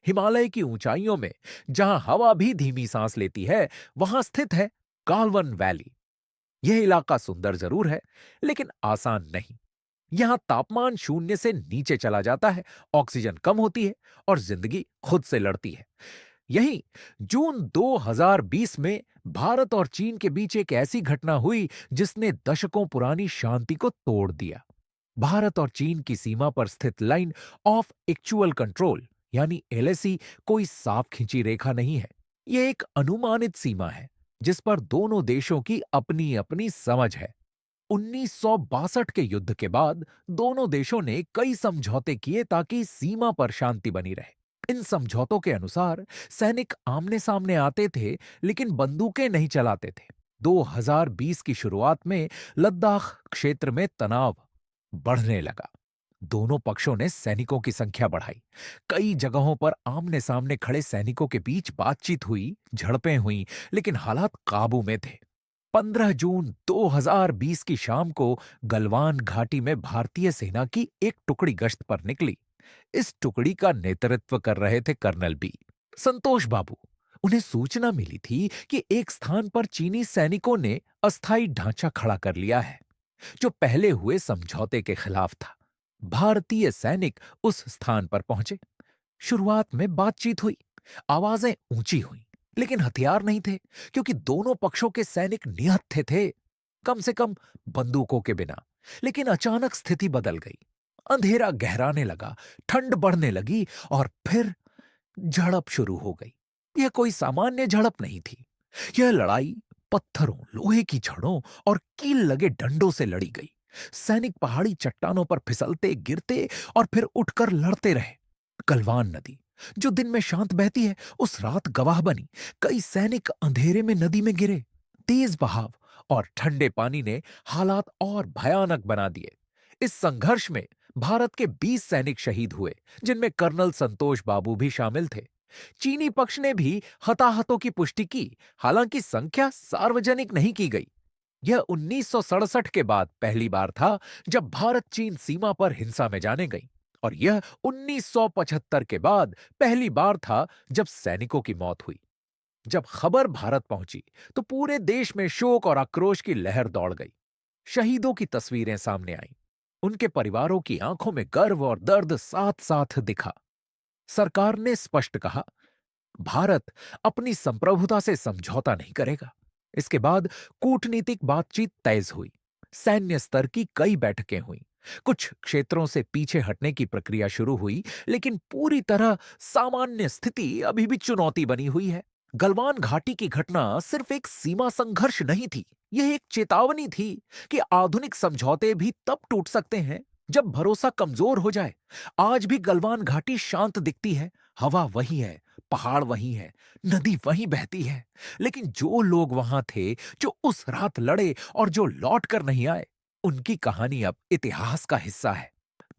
हिमालय की ऊंचाइयों में, जहां हवा भी धीमी सांस लेती है, वहां स्थित है गालवन वैली। यह इलाका सुंदर जरूर है, लेकिन आसान नहीं। यहां तापमान शून्य से नीचे चला जाता है, ऑक्सीजन कम होती है और जिंदगी खुद से लड़ती है। यही जून 2020 में भारत और चीन के बीच एक ऐसी घटना हुई जिसने दशकों पुरानी शांति को तोड़ दिया। भारत और चीन की सीमा पर स्थित लाइन ऑफ एक्चुअल कंट्रोल यानी एलएसी कोई साफ खींची रेखा नहीं है। यह एक अनुमानित सीमा है जिस पर दोनों देशों की अपनी अपनी समझ है। 1962 के युद्ध के बाद दोनों देशों ने कई समझौते किए ताकि सीमा पर शांति बनी रहे। इन समझौतों के अनुसार सैनिक आमने सामने आते थे, लेकिन बंदूकें नहीं चलाते थे। 2020 की शुरुआत में लद्दाख क्षेत्र में तनाव बढ़ने लगा। दोनों पक्षों ने सैनिकों की संख्या बढ़ाई। कई जगहों पर आमने सामने खड़े सैनिकों के बीच बातचीत हुई, झड़पें हुई, लेकिन हालात काबू में थे। 15 जून 2020 की शाम को गलवान घाटी में भारतीय सेना की एक टुकड़ी गश्त पर निकली। इस टुकड़ी का नेतृत्व कर रहे थे कर्नल बी संतोष बाबू। उन्हें सूचना मिली थी कि एक स्थान पर चीनी सैनिकों ने अस्थायी ढांचा खड़ा कर लिया है, जो पहले हुए समझौते के खिलाफ था। भारतीय सैनिक उस स्थान पर पहुंचे। शुरुआत में बातचीत हुई, आवाजें ऊंची हुई, लेकिन हथियार नहीं थे, क्योंकि दोनों पक्षों के सैनिक निहत्थे थे, कम से कम बंदूकों के बिना। लेकिन अचानक स्थिति बदल गई। अंधेरा गहराने लगा, ठंड बढ़ने लगी और फिर झड़प शुरू हो गई। यह कोई सामान्य झड़प नहीं थी। यह लड़ाई पत्थरों, लोहे की छड़ों और कील लगे डंडों से लड़ी गई। सैनिक पहाड़ी चट्टानों पर फिसलते, गिरते और फिर उठकर लड़ते रहे। गलवान नदी, जो दिन में शांत बहती है, उस रात गवाह बनी। कई सैनिक अंधेरे में नदी में गिरे। तेज बहाव और ठंडे पानी ने हालात और भयानक बना दिए। इस संघर्ष में भारत के 20 सैनिक शहीद हुए, जिनमें कर्नल संतोष बाबू भी शामिल थे। चीनी पक्ष ने भी हताहतों की पुष्टि की, हालांकि संख्या सार्वजनिक नहीं की गई। यह 1967 के बाद पहली बार था जब भारत चीन सीमा पर हिंसा में जाने गई, और यह 1975 के बाद पहली बार था जब सैनिकों की मौत हुई। जब खबर भारत पहुंची तो पूरे देश में शोक और आक्रोश की लहर दौड़ गई। शहीदों की तस्वीरें सामने आईं। उनके परिवारों की आंखों में गर्व और दर्द साथ साथ दिखा। सरकार ने स्पष्ट कहा, भारत अपनी संप्रभुता से समझौता नहीं करेगा। इसके बाद कूटनीतिक बातचीत तेज हुई। सैन्य स्तर की कई बैठकें हुई। कुछ क्षेत्रों से पीछे हटने की प्रक्रिया शुरू हुई, लेकिन पूरी तरह सामान्य स्थिति अभी भी चुनौती बनी हुई है। गलवान घाटी की घटना सिर्फ एक सीमा संघर्ष नहीं थी, यह एक चेतावनी थी कि आधुनिक समझौते भी तब टूट सकते हैं जब भरोसा कमजोर हो जाए। आज भी गलवान घाटी शांत दिखती है, हवा वही है, पहाड़ वही है, नदी वहीं बहती है, लेकिन जो लोग वहां थे, जो उस रात लड़े और जो लौट कर नहीं आए, उनकी कहानी अब इतिहास का हिस्सा है।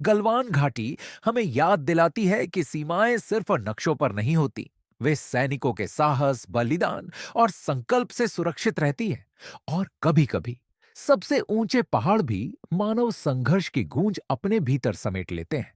गलवान घाटी हमें याद दिलाती है कि सीमाएं सिर्फ नक्शों पर नहीं होती, वे सैनिकों के साहस, बलिदान और संकल्प से सुरक्षित रहती है। और कभी-कभी सबसे ऊंचे पहाड़ भी मानव संघर्ष की गूंज अपने भीतर समेट लेते हैं।